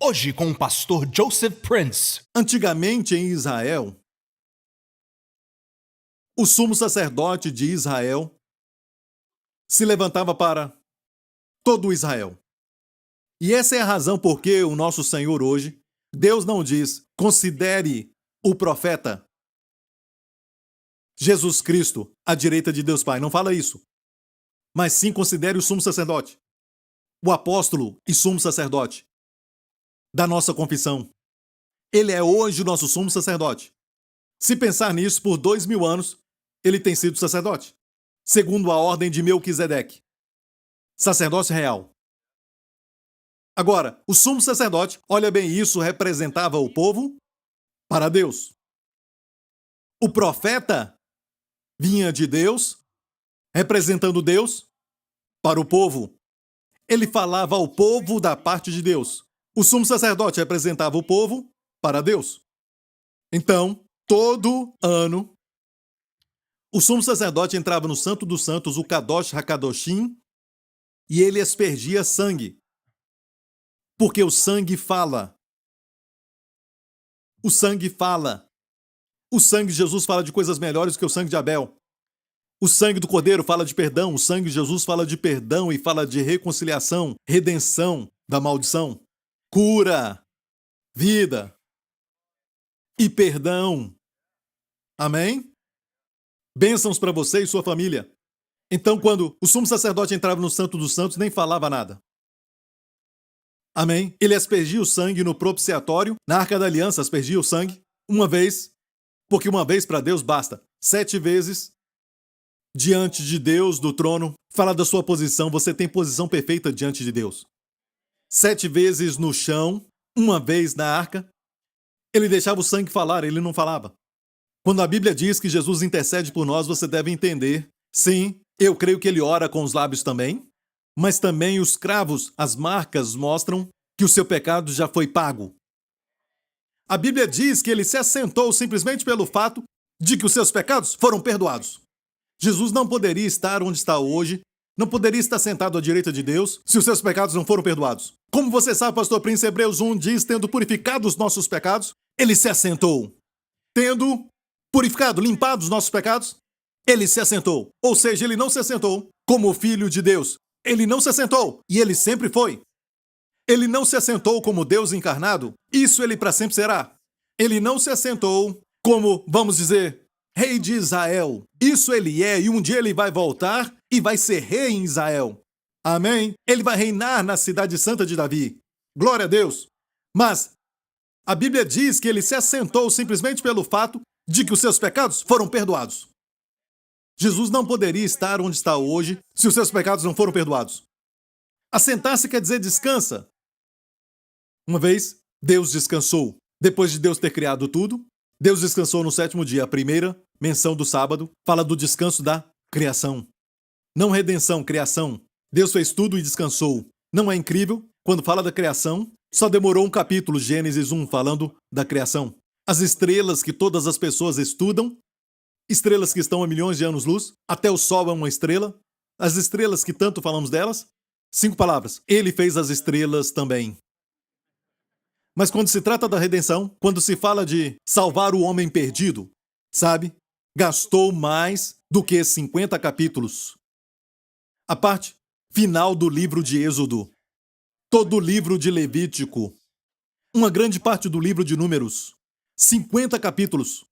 Hoje com o pastor Joseph Prince. Antigamente em Israel, o sumo sacerdote de Israel se levantava para todo Israel. E essa é a razão por que o nosso Senhor hoje, Deus não diz, considere o profeta Jesus Cristo à direita de Deus Pai. Não fala isso. Mas sim considere o sumo sacerdote, o apóstolo e sumo sacerdote da nossa confissão. Ele é hoje o nosso sumo sacerdote. Se pensar nisso, por 2000 anos, ele tem sido sacerdote, segundo a ordem de Melquisedeque, sacerdócio real. Agora, o sumo sacerdote, olha bem, isso representava o povo para Deus. O profeta vinha de Deus, representando Deus para o povo. Ele falava ao povo da parte de Deus. O sumo sacerdote representava o povo para Deus. Então, todo ano, o sumo sacerdote entrava no Santo dos Santos, o Kadosh HaKadoshim, e ele aspergia sangue. Porque o sangue fala. O sangue fala. O sangue de Jesus fala de coisas melhores que o sangue de Abel. O sangue do Cordeiro fala de perdão. O sangue de Jesus fala de perdão e fala de reconciliação, redenção da maldição, cura, vida e perdão. Amém? Bênçãos para você e sua família. Então, quando o sumo sacerdote entrava no Santo dos Santos, nem falava nada. Amém? Ele aspergia o sangue no propiciatório, na Arca da Aliança, aspergia o sangue uma vez, porque uma vez para Deus basta. 7 vezes diante de Deus, do trono, fala da sua posição, você tem posição perfeita diante de Deus. 7 vezes no chão, uma vez na arca, ele deixava o sangue falar, ele não falava. Quando a Bíblia diz que Jesus intercede por nós, você deve entender, sim, eu creio que ele ora com os lábios também, mas também os cravos, as marcas mostram que o seu pecado já foi pago. A Bíblia diz que ele se assentou simplesmente pelo fato de que os seus pecados foram perdoados. Jesus não poderia estar onde está hoje, não poderia estar sentado à direita de Deus se os seus pecados não foram perdoados. Como você sabe, pastor Prince, Hebreus 1 diz, tendo purificado os nossos pecados, ele se assentou. Tendo purificado, limpado os nossos pecados, ele se assentou. Ou seja, ele não se assentou como filho de Deus. Ele não se assentou, e ele sempre foi. Ele não se assentou como Deus encarnado, isso ele para sempre será. Ele não se assentou como, vamos dizer, rei de Israel. Isso ele é, e um dia ele vai voltar e vai ser rei em Israel. Amém? Ele vai reinar na cidade santa de Davi. Glória a Deus. Mas a Bíblia diz que ele se assentou simplesmente pelo fato de que os seus pecados foram perdoados. Jesus não poderia estar onde está hoje se os seus pecados não foram perdoados. Assentar-se quer dizer descansa. Uma vez, Deus descansou. Depois de Deus ter criado tudo, Deus descansou no 7º dia. A primeira menção do sábado fala do descanso da criação. Não redenção, criação. Deus fez tudo e descansou. Não é incrível? Quando fala da criação, só demorou um capítulo, Gênesis 1, falando da criação. As estrelas que todas as pessoas estudam, estrelas que estão a milhões de anos-luz, até o Sol é uma estrela. As estrelas que tanto falamos delas, 5 palavras. Ele fez as estrelas também. Mas quando se trata da redenção, quando se fala de salvar o homem perdido, sabe? Gastou mais do que 50 capítulos. A parte final do livro de Êxodo, todo o livro de Levítico, uma grande parte do livro de Números, 50 capítulos.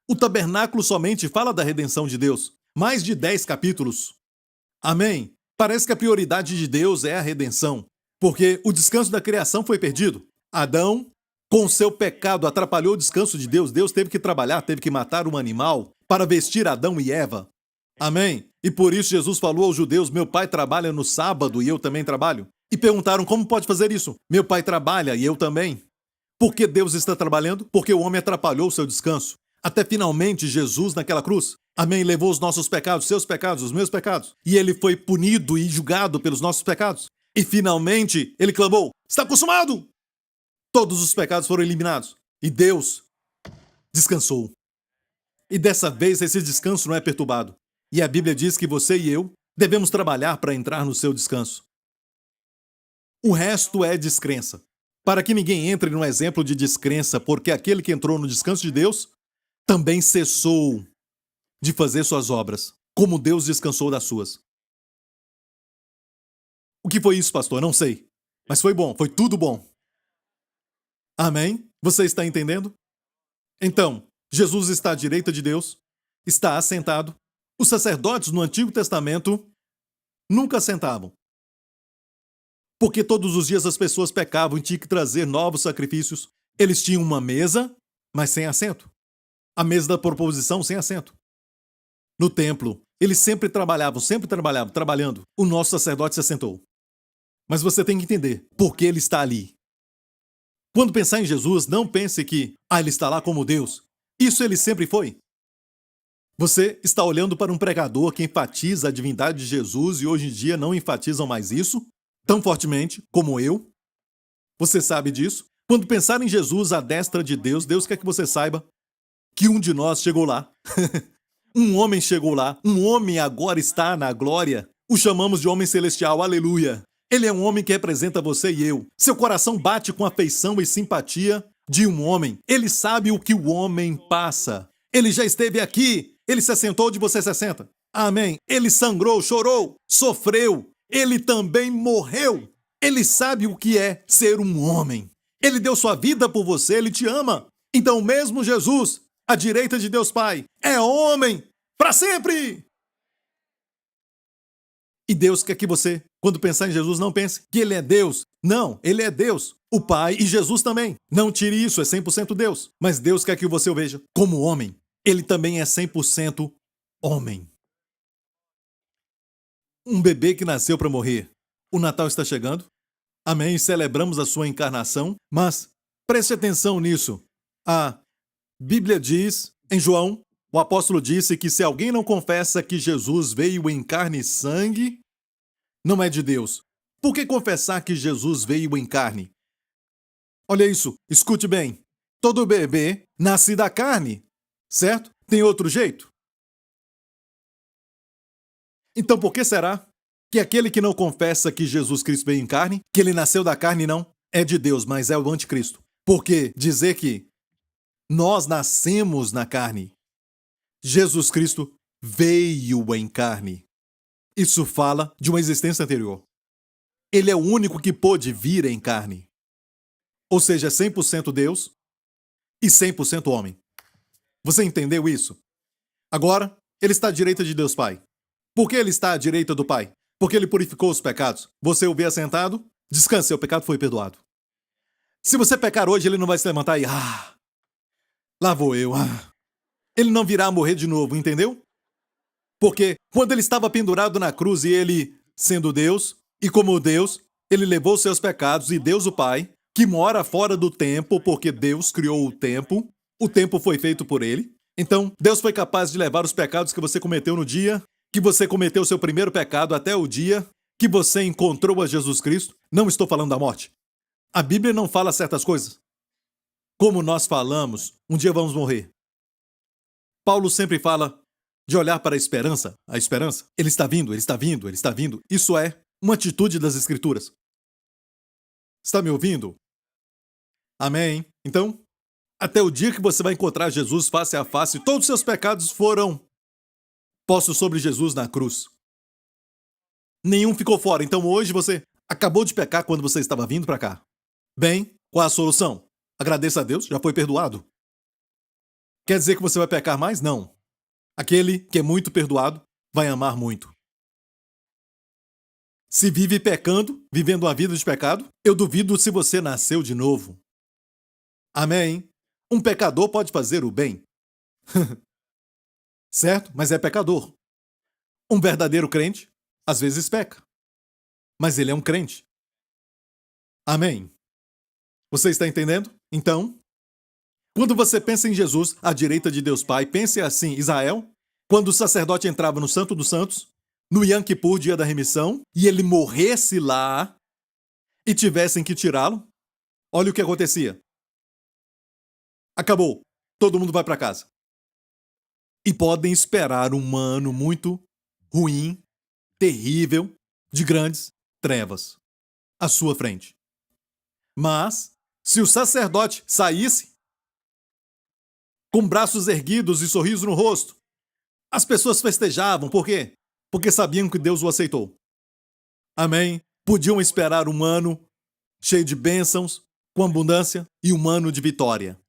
O tabernáculo somente fala da redenção de Deus, mais de 10 capítulos. Amém? Parece que a prioridade de Deus é a redenção, porque o descanso da criação foi perdido. Adão, com seu pecado, atrapalhou o descanso de Deus. Deus teve que trabalhar, teve que matar um animal para vestir Adão e Eva. Amém? E por isso Jesus falou aos judeus, meu pai trabalha no sábado e eu também trabalho. E perguntaram, como pode fazer isso? Meu pai trabalha e eu também. Por que Deus está trabalhando? Porque o homem atrapalhou o seu descanso. Até finalmente Jesus naquela cruz, amém, levou os nossos pecados, seus pecados, os meus pecados. E ele foi punido e julgado pelos nossos pecados. E finalmente ele clamou, está consumado! Todos os pecados foram eliminados. E Deus descansou. E dessa vez esse descanso não é perturbado. E a Bíblia diz que você e eu devemos trabalhar para entrar no seu descanso. O resto é descrença. para que ninguém entre num exemplo de descrença, porque aquele que entrou no descanso de Deus também cessou de fazer suas obras, como Deus descansou das suas. O que foi isso, pastor? Não sei. Mas foi bom, foi tudo bom. Amém? Você está entendendo? Então, Jesus está à direita de Deus, está assentado. Os sacerdotes no Antigo Testamento nunca sentavam. Porque todos os dias as pessoas pecavam e tinham que trazer novos sacrifícios. Eles tinham uma mesa, mas sem assento. A mesa da proposição sem assento. No templo, eles sempre trabalhavam, trabalhando. O nosso sacerdote se assentou. Mas você tem que entender por que ele está ali. Quando pensar em Jesus, não pense que, ele está lá como Deus. Isso ele sempre foi. Você está olhando para um pregador que enfatiza a divindade de Jesus e hoje em dia não enfatizam mais isso tão fortemente como eu. Você sabe disso? Quando pensar em Jesus à destra de Deus, Deus quer que você saiba que um de nós chegou lá. Um homem chegou lá. Um homem agora está na glória. O chamamos de homem celestial. Aleluia. Ele é um homem que representa você e eu. Seu coração bate com afeição e simpatia de um homem. Ele sabe o que o homem passa. Ele já esteve aqui. Ele se assentou onde você se assenta. Amém. Ele sangrou, chorou, sofreu. Ele também morreu. Ele sabe o que é ser um homem. Ele deu sua vida por você, ele te ama. Então, mesmo Jesus, à direita de Deus Pai, é homem para sempre. E Deus quer que você, quando pensar em Jesus, não pense que ele é Deus. Não, ele é Deus. O Pai e Jesus também. Não tire isso, é 100% Deus. Mas Deus quer que você o veja como homem. Ele também é 100% homem. Um bebê que nasceu para morrer. O Natal está chegando. Amém. Celebramos a sua encarnação. Mas preste atenção nisso. A Bíblia diz, em João, o apóstolo disse que se alguém não confessa que Jesus veio em carne e sangue, não é de Deus. Por que confessar que Jesus veio em carne? Olha isso, escute bem. Todo bebê nasce da carne, certo? Tem outro jeito? Então por que será que aquele que não confessa que Jesus Cristo veio em carne, que ele nasceu da carne não, é de Deus, mas é o anticristo? Porque dizer que nós nascemos na carne, Jesus Cristo veio em carne. Isso fala de uma existência anterior. Ele é o único que pôde vir em carne. Ou seja, 100% Deus e 100% homem. Você entendeu isso? Agora, ele está à direita de Deus Pai. Por que ele está à direita do Pai? Porque ele purificou os pecados. Você o vê assentado? Descanse, seu pecado foi perdoado. Se você pecar hoje, ele não vai se levantar e... lá vou eu. Ele não virá a morrer de novo, entendeu? Porque quando ele estava pendurado na cruz e ele, sendo Deus, e como Deus, ele levou seus pecados e Deus o Pai, que mora fora do tempo, porque Deus criou o tempo foi feito por ele. Então, Deus foi capaz de levar os pecados que você cometeu no dia que você cometeu seu primeiro pecado até o dia que você encontrou a Jesus Cristo. Não estou falando da morte. A Bíblia não fala certas coisas. Como nós falamos, um dia vamos morrer. Paulo sempre fala de olhar para a esperança. A esperança. Ele está vindo, ele está vindo, ele está vindo. Isso é uma atitude das Escrituras. Está me ouvindo? Amém. Então, até o dia que você vai encontrar Jesus face a face, todos os seus pecados foram postos sobre Jesus na cruz. Nenhum ficou fora. Então hoje você acabou de pecar quando você estava vindo para cá. Bem, qual a solução? Agradeça a Deus, já foi perdoado. Quer dizer que você vai pecar mais? Não. Aquele que é muito perdoado vai amar muito. Se vive pecando, vivendo uma vida de pecado, eu duvido se você nasceu de novo. Amém? Um pecador pode fazer o bem. Certo? Mas é pecador. Um verdadeiro crente, às vezes peca. Mas ele é um crente. Amém? Você está entendendo? Então, quando você pensa em Jesus, à direita de Deus Pai, pense assim, Israel, quando o sacerdote entrava no Santo dos Santos, no Yom Kippur, dia da remissão, e ele morresse lá e tivessem que tirá-lo, olha o que acontecia. Acabou. Todo mundo vai para casa. E podem esperar um ano muito ruim, terrível, de grandes trevas à sua frente. Mas, se o sacerdote saísse com braços erguidos e sorriso no rosto, as pessoas festejavam. Por quê? Porque sabiam que Deus o aceitou. Amém? Podiam esperar um ano cheio de bênçãos, com abundância, e um ano de vitória.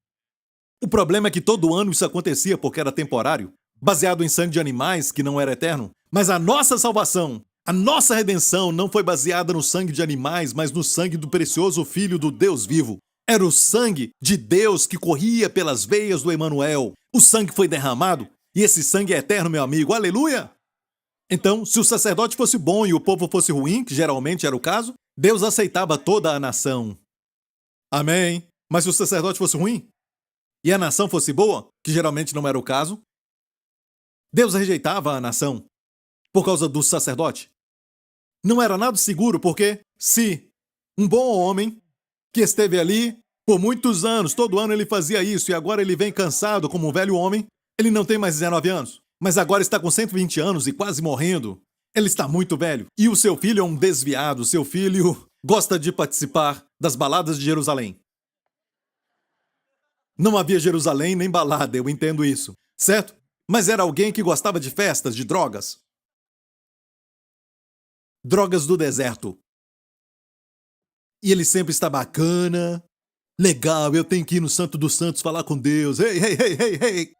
O problema é que todo ano isso acontecia porque era temporário, baseado em sangue de animais que não era eterno. Mas a nossa salvação, a nossa redenção não foi baseada no sangue de animais, mas no sangue do precioso Filho do Deus vivo. Era o sangue de Deus que corria pelas veias do Emanuel. O sangue foi derramado e esse sangue é eterno, meu amigo. Aleluia! Então, se o sacerdote fosse bom e o povo fosse ruim, que geralmente era o caso, Deus aceitava toda a nação. Amém? Mas se o sacerdote fosse ruim e a nação fosse boa, que geralmente não era o caso, Deus rejeitava a nação por causa do sacerdote. Não era nada seguro, porque se um bom homem que esteve ali por muitos anos, todo ano ele fazia isso, e agora ele vem cansado como um velho homem, ele não tem mais 19 anos, mas agora está com 120 anos e quase morrendo. Ele está muito velho. E o seu filho é um desviado. Seu filho gosta de participar das baladas de Jerusalém. Não havia Jerusalém nem balada, eu entendo isso, certo? Mas era alguém que gostava de festas, de drogas. Drogas do deserto. E ele sempre está bacana, legal, eu tenho que ir no Santo dos Santos falar com Deus. Ei, ei, ei, ei, ei.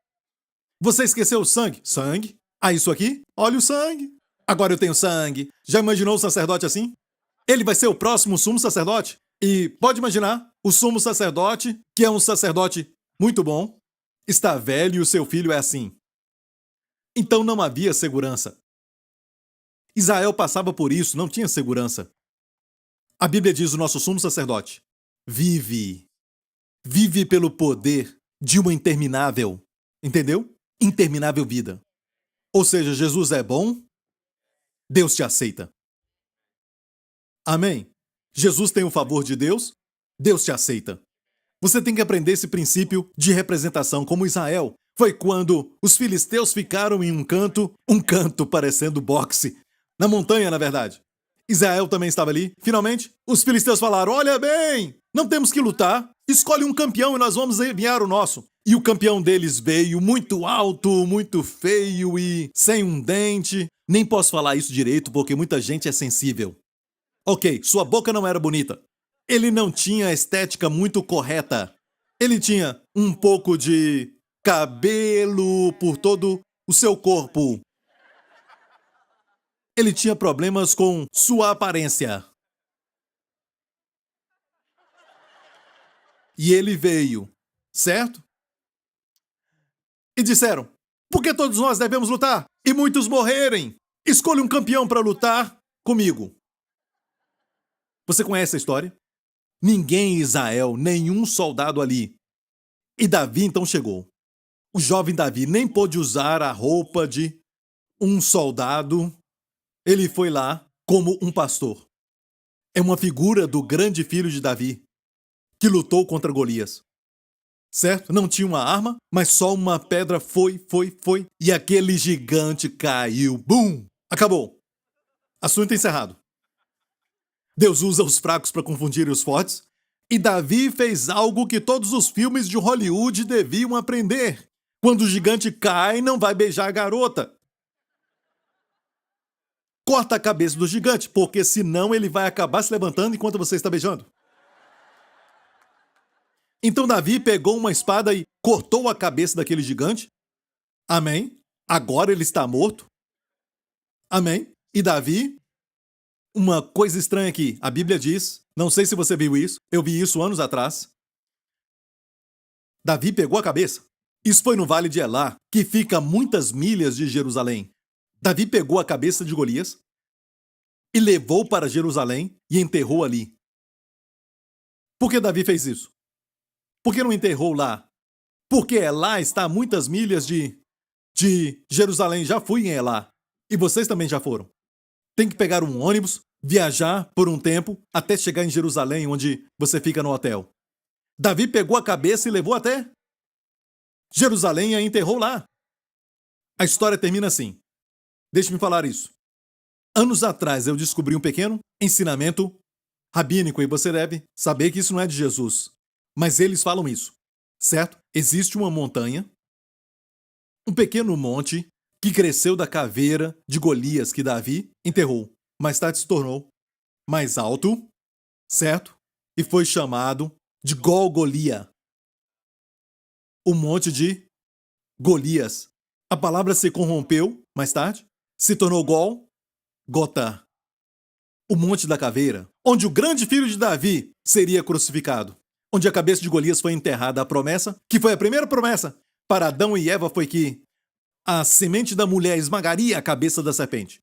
Você esqueceu o sangue? Sangue? Ah, isso aqui? Olha o sangue. Agora eu tenho sangue. Já imaginou o sacerdote assim? Ele vai ser o próximo sumo sacerdote? E pode imaginar, o sumo sacerdote, que é um sacerdote muito bom, está velho e o seu filho é assim. Então não havia segurança. Israel passava por isso, não tinha segurança. A Bíblia diz, o nosso sumo sacerdote vive pelo poder de uma interminável, entendeu? Interminável vida. Ou seja, Jesus é bom, Deus te aceita. Amém? Jesus tem o favor de Deus, Deus te aceita. Você tem que aprender esse princípio de representação, como Israel. Foi quando os filisteus ficaram em um canto parecendo boxe, na montanha, na verdade. Israel também estava ali. Finalmente, os filisteus falaram, olha bem, não temos que lutar, escolhe um campeão e nós vamos enviar o nosso. E o campeão deles veio muito alto, muito feio e sem um dente. Nem posso falar isso direito porque muita gente é sensível. Ok, sua boca não era bonita. Ele não tinha a estética muito correta. Ele tinha um pouco de cabelo por todo o seu corpo. Ele tinha problemas com sua aparência. E ele veio, certo? E disseram, por que todos nós devemos lutar? E muitos morrerem. Escolha um campeão para lutar comigo. Você conhece a história? Ninguém em Israel, nenhum soldado ali. E Davi então chegou. O jovem Davi nem pôde usar a roupa de um soldado. Ele foi lá como um pastor. É uma figura do grande filho de Davi, que lutou contra Golias. Certo? Não tinha uma arma, mas só uma pedra foi. E aquele gigante caiu. Bum! Acabou. Assunto encerrado. Deus usa os fracos para confundir os fortes. E Davi fez algo que todos os filmes de Hollywood deviam aprender. Quando o gigante cai, não vai beijar a garota. Corta a cabeça do gigante, porque senão ele vai acabar se levantando enquanto você está beijando. Então Davi pegou uma espada e cortou a cabeça daquele gigante. Amém. Agora ele está morto. Amém. E Davi, uma coisa estranha aqui, a Bíblia diz, não sei se você viu isso, eu vi isso anos atrás. Davi pegou a cabeça. Isso foi no Vale de Elá, que fica a muitas milhas de Jerusalém. Davi pegou a cabeça de Golias e levou para Jerusalém e enterrou ali. Por que Davi fez isso? Por que não enterrou lá? Porque Elá está a muitas milhas de Jerusalém. Já fui em Elá. E vocês também já foram. Tem que pegar um ônibus, viajar por um tempo, até chegar em Jerusalém, onde você fica no hotel. Davi pegou a cabeça e levou até Jerusalém e a enterrou lá. A história termina assim. Deixe-me falar isso. Anos atrás eu descobri um pequeno ensinamento rabínico e você deve saber que isso não é de Jesus. Mas eles falam isso, certo? Existe uma montanha, um pequeno monte que cresceu da caveira de Golias que Davi enterrou. Mais tarde se tornou mais alto, certo? E foi chamado de Golgolia, o monte de Golias. A palavra se corrompeu mais tarde, se tornou Gota, o monte da caveira, onde o grande filho de Davi seria crucificado, onde a cabeça de Golias foi enterrada. A promessa, que foi a primeira promessa para Adão e Eva, foi que a semente da mulher esmagaria a cabeça da serpente.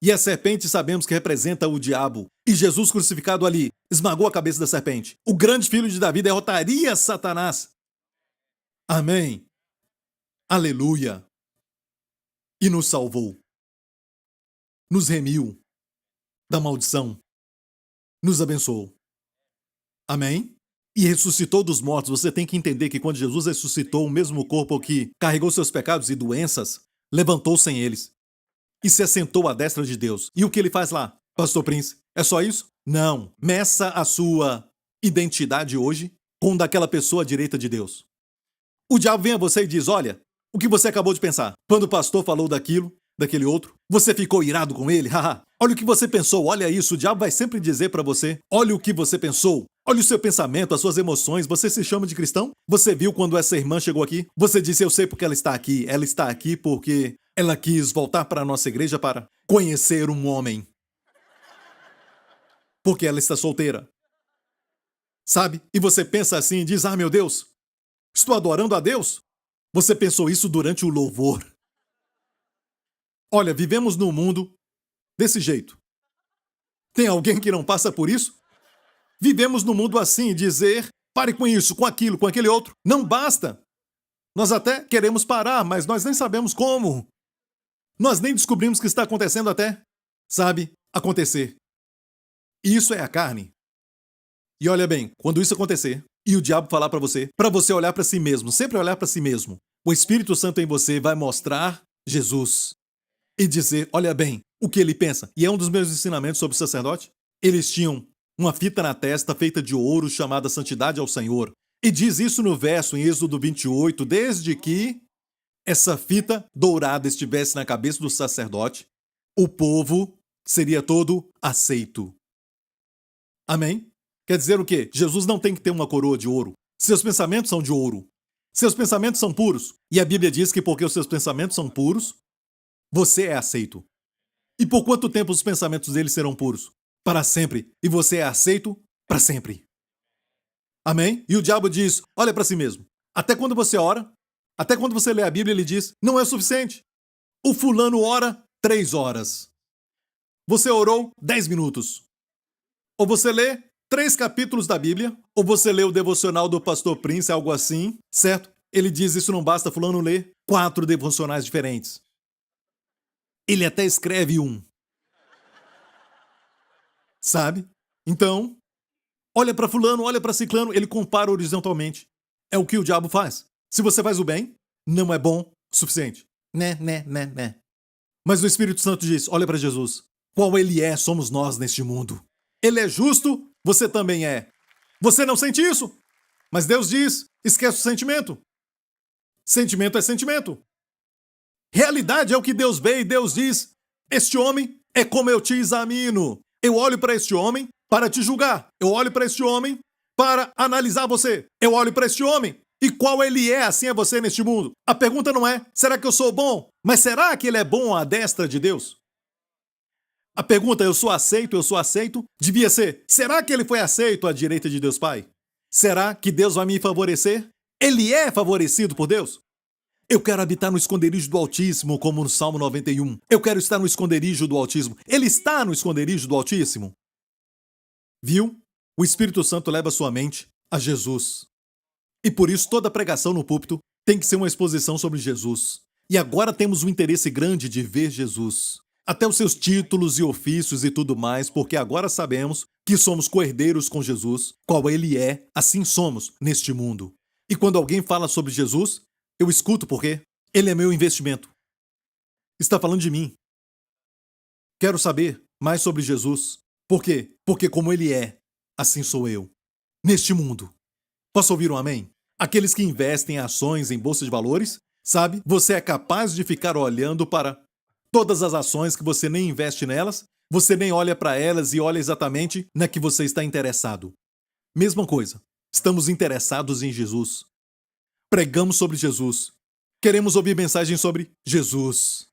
E a serpente sabemos que representa o diabo. E Jesus crucificado ali esmagou a cabeça da serpente. O grande filho de Davi derrotaria Satanás. Amém. Aleluia. E nos salvou. Nos remiu da maldição. Nos abençoou. Amém? E ressuscitou dos mortos. Você tem que entender que quando Jesus ressuscitou, o mesmo corpo que carregou seus pecados e doenças, levantou sem eles e se assentou à destra de Deus. E o que ele faz lá, Pastor Prince? É só isso? Não. Meça a sua identidade hoje com daquela pessoa à direita de Deus. O diabo vem a você e diz, olha, o que você acabou de pensar? Quando o pastor falou daquilo, daquele outro, você ficou irado com ele? Haha. Olha o que você pensou, olha isso. O diabo vai sempre dizer para você, olha o que você pensou. Olha o seu pensamento, as suas emoções. Você se chama de cristão? Você viu quando essa irmã chegou aqui? Você disse, eu sei porque ela está aqui. Ela está aqui porque ela quis voltar para a nossa igreja para conhecer um homem. Porque ela está solteira. Sabe? E você pensa assim e diz, meu Deus, estou adorando a Deus? Você pensou isso durante o louvor. Olha, vivemos num mundo desse jeito. Tem alguém que não passa por isso? Vivemos num mundo assim, dizer, pare com isso, com aquilo, com aquele outro. Não basta. Nós até queremos parar, mas nós nem sabemos como. Nós nem descobrimos o que está acontecendo até, sabe, acontecer. E isso é a carne. E olha bem, quando isso acontecer, e o diabo falar para você olhar para si mesmo, sempre olhar para si mesmo, o Espírito Santo em você vai mostrar Jesus e dizer, olha bem, o que ele pensa. E é um dos meus ensinamentos sobre o sacerdote. Eles tinham uma fita na testa feita de ouro chamada Santidade ao Senhor. E diz isso no verso em Êxodo 28, desde que essa fita dourada estivesse na cabeça do sacerdote, o povo seria todo aceito. Amém? Quer dizer o quê? Jesus não tem que ter uma coroa de ouro. Seus pensamentos são de ouro. Seus pensamentos são puros. E a Bíblia diz que porque os seus pensamentos são puros, você é aceito. E por quanto tempo os pensamentos dele serão puros? Para sempre. E você é aceito para sempre. Amém? E o diabo diz, olha para si mesmo. Até quando você ora, até quando você lê a Bíblia, ele diz, não é o suficiente. O fulano ora 3 horas. Você orou 10 minutos. Ou você lê 3 capítulos da Bíblia, ou você lê o devocional do Pastor Prince, algo assim, certo? Ele diz, isso não basta, fulano lê 4 devocionais diferentes. Ele até escreve um. Sabe? Então, olha para fulano, olha para ciclano, ele compara horizontalmente. É o que o diabo faz. Se você faz o bem, não é bom o suficiente. Né. Mas o Espírito Santo diz, olha para Jesus. Qual ele é, somos nós neste mundo. Ele é justo, você também é. Você não sente isso? Mas Deus diz, esquece o sentimento. Sentimento é sentimento. Realidade é o que Deus vê e Deus diz, este homem é como eu te examino. Eu olho para este homem para te julgar. Eu olho para este homem para analisar você. Eu olho para este homem e qual ele é, assim é você neste mundo. A pergunta não é, será que eu sou bom? Mas será que ele é bom à destra de Deus? A pergunta, eu sou aceito, devia ser, será que ele foi aceito à direita de Deus Pai? Será que Deus vai me favorecer? Ele é favorecido por Deus? Eu quero habitar no esconderijo do Altíssimo, como no Salmo 91. Eu quero estar no esconderijo do Altíssimo. Ele está no esconderijo do Altíssimo. Viu? O Espírito Santo leva sua mente a Jesus. E por isso toda pregação no púlpito tem que ser uma exposição sobre Jesus. E agora temos um interesse grande de ver Jesus. Até os seus títulos e ofícios e tudo mais, porque agora sabemos que somos co-herdeiros com Jesus, qual ele é, assim somos neste mundo. E quando alguém fala sobre Jesus, eu escuto porque ele é meu investimento. Está falando de mim. Quero saber mais sobre Jesus. Por quê? Porque como ele é, assim sou eu, neste mundo. Posso ouvir um amém? Aqueles que investem em ações em bolsa de valores, sabe? Você é capaz de ficar olhando para todas as ações que você nem investe nelas, você nem olha para elas e olha exatamente na que você está interessado. Mesma coisa, estamos interessados em Jesus. Pregamos sobre Jesus. Queremos ouvir mensagens sobre Jesus.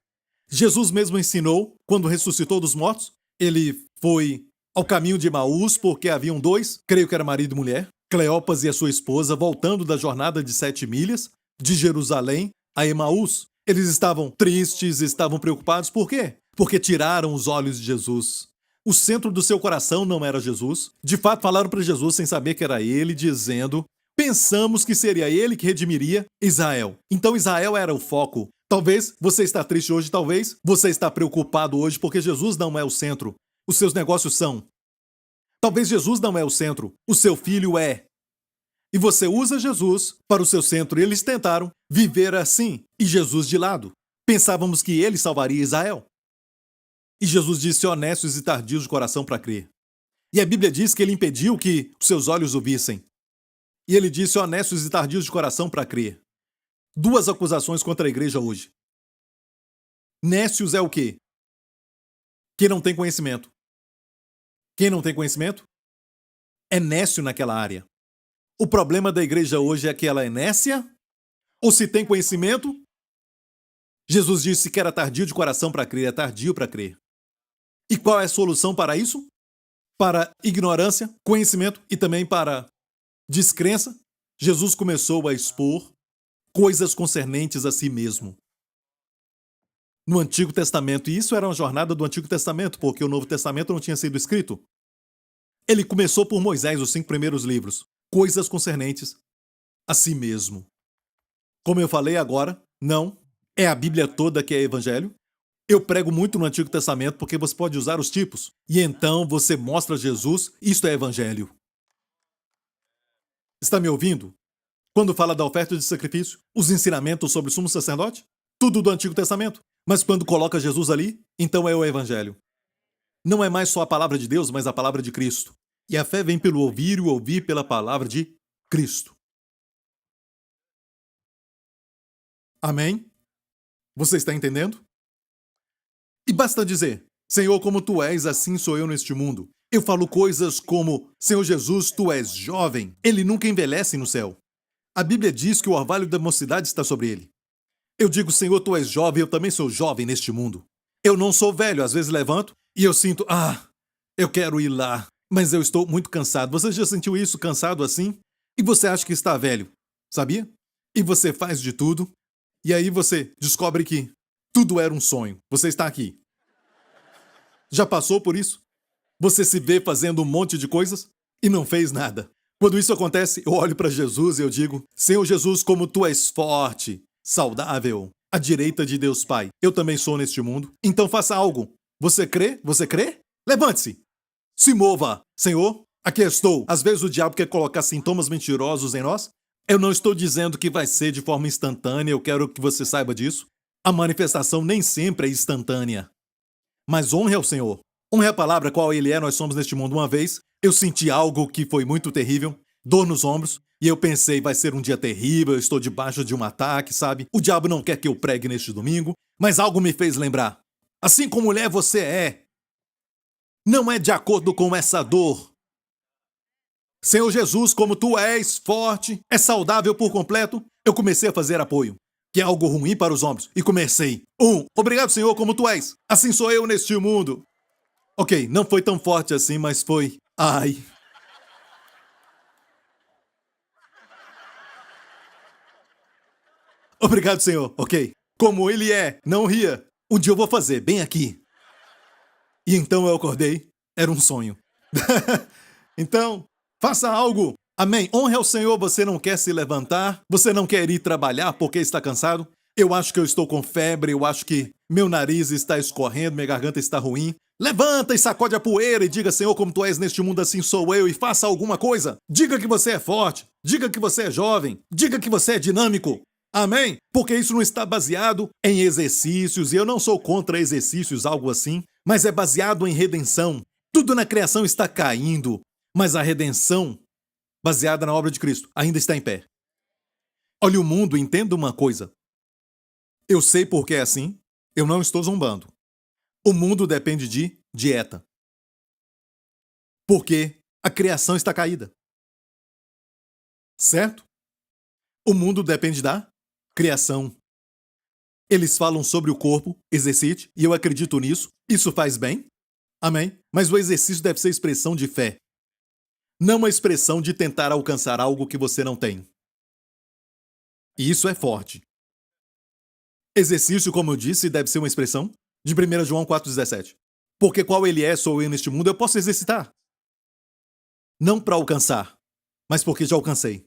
Jesus mesmo ensinou, quando ressuscitou dos mortos, ele foi ao caminho de Emaús porque haviam dois, creio que era marido e mulher, Cleopas e a sua esposa, voltando da jornada de 7 milhas, de Jerusalém a Emaús. Eles estavam tristes, estavam preocupados. Por quê? Porque tiraram os olhos de Jesus. O centro do seu coração não era Jesus. De fato, falaram para Jesus sem saber que era ele, dizendo: pensamos que seria ele que redimiria Israel. Então Israel era o foco. Talvez você está triste hoje, talvez você está preocupado hoje porque Jesus não é o centro. Os seus negócios são. Talvez Jesus não é o centro, o seu filho é. E você usa Jesus para o seu centro. E eles tentaram viver assim, e Jesus de lado. Pensávamos que ele salvaria Israel. E Jesus disse: honestos e tardios de coração para crer. E a Bíblia diz que ele impediu que os seus olhos o vissem. E ele disse: honestos e tardios de coração para crer. Duas acusações contra a igreja hoje. Nécios é o quê? Quem não tem conhecimento. Quem não tem conhecimento é nécio naquela área. O problema da igreja hoje é que ela é nécia, ou se tem conhecimento. Jesus disse que era tardio de coração para crer, é tardio para crer. E qual é a solução para isso? Para ignorância, conhecimento e também para descrença, Jesus começou a expor coisas concernentes a si mesmo. No Antigo Testamento, e isso era uma jornada do Antigo Testamento, porque o Novo Testamento não tinha sido escrito. Ele começou por Moisés, os 5 primeiros livros, coisas concernentes a si mesmo. Como eu falei agora, não é a Bíblia toda que é evangelho. Eu prego muito no Antigo Testamento porque você pode usar os tipos. E então você mostra Jesus, isto é evangelho. Está me ouvindo? Quando fala da oferta de sacrifício, os ensinamentos sobre o sumo sacerdote, tudo do Antigo Testamento. Mas quando coloca Jesus ali, então é o evangelho. Não é mais só a palavra de Deus, mas a palavra de Cristo. E a fé vem pelo ouvir e o ouvir pela palavra de Cristo. Amém? Você está entendendo? E basta dizer: Senhor, como tu és, assim sou eu neste mundo. Eu falo coisas como: Senhor Jesus, tu és jovem. Ele nunca envelhece no céu. A Bíblia diz que o orvalho da mocidade está sobre ele. Eu digo: Senhor, tu és jovem, eu também sou jovem neste mundo. Eu não sou velho, às vezes levanto e eu sinto: eu quero ir lá, mas eu estou muito cansado. Você já sentiu isso, cansado assim? E você acha que está velho, sabia? E você faz de tudo, e aí você descobre que tudo era um sonho. Você está aqui. Já passou por isso? Você se vê fazendo um monte de coisas e não fez nada. Quando isso acontece, eu olho para Jesus e eu digo: Senhor Jesus, como tu és forte, saudável, à direita de Deus Pai. Eu também sou neste mundo. Então faça algo. Você crê? Você crê? Levante-se. Se mova. Senhor, aqui estou. Às vezes o diabo quer colocar sintomas mentirosos em nós. Eu não estou dizendo que vai ser de forma instantânea. Eu quero que você saiba disso. A manifestação nem sempre é instantânea. Mas honre ao Senhor. Honre a palavra qual Ele é. Nós somos neste mundo. Uma vez, eu senti algo que foi muito terrível. Dor nos ombros. E eu pensei: vai ser um dia terrível. Eu estou debaixo de um ataque, sabe? O diabo não quer que eu pregue neste domingo. Mas algo me fez lembrar. Assim como mulher você é. Não é de acordo com essa dor. Senhor Jesus, como tu és forte, é saudável por completo, eu comecei a fazer apoio, que é algo ruim para os ombros, e comecei. Obrigado, Senhor, como tu és. Assim sou eu neste mundo. Ok, não foi tão forte assim, mas foi. Ai. Obrigado, Senhor. Ok. Como Ele é, não ria. Um dia eu vou fazer, bem aqui. E então eu acordei. Era um sonho. Então, faça algo. Amém. Honre ao Senhor. Você não quer se levantar? Você não quer ir trabalhar porque está cansado? Eu acho que eu estou com febre. Eu acho que meu nariz está escorrendo. Minha garganta está ruim. Levanta e sacode a poeira e diga: Senhor, como tu és neste mundo, assim sou eu. E faça alguma coisa. Diga que você é forte. Diga que você é jovem. Diga que você é dinâmico. Amém? Porque isso não está baseado em exercícios, e eu não sou contra exercícios, algo assim, mas é baseado em redenção. Tudo na criação está caindo, Mas a redenção, baseada na obra de Cristo, ainda está em pé. Olhe o mundo e entenda uma coisa. Eu sei porque é assim, eu não estou zombando. O mundo depende de dieta. Porque a criação está caída. Certo? O mundo depende da criação. Eles falam sobre o corpo, exercite, e eu acredito nisso. Isso faz bem. Amém? Mas o exercício deve ser expressão de fé. Não uma expressão de tentar alcançar algo que você não tem. E isso é forte. Exercício, como eu disse, deve ser uma expressão de 1 João 4,17. Porque qual ele é, sou eu neste mundo, eu posso exercitar. Não para alcançar, mas porque já alcancei.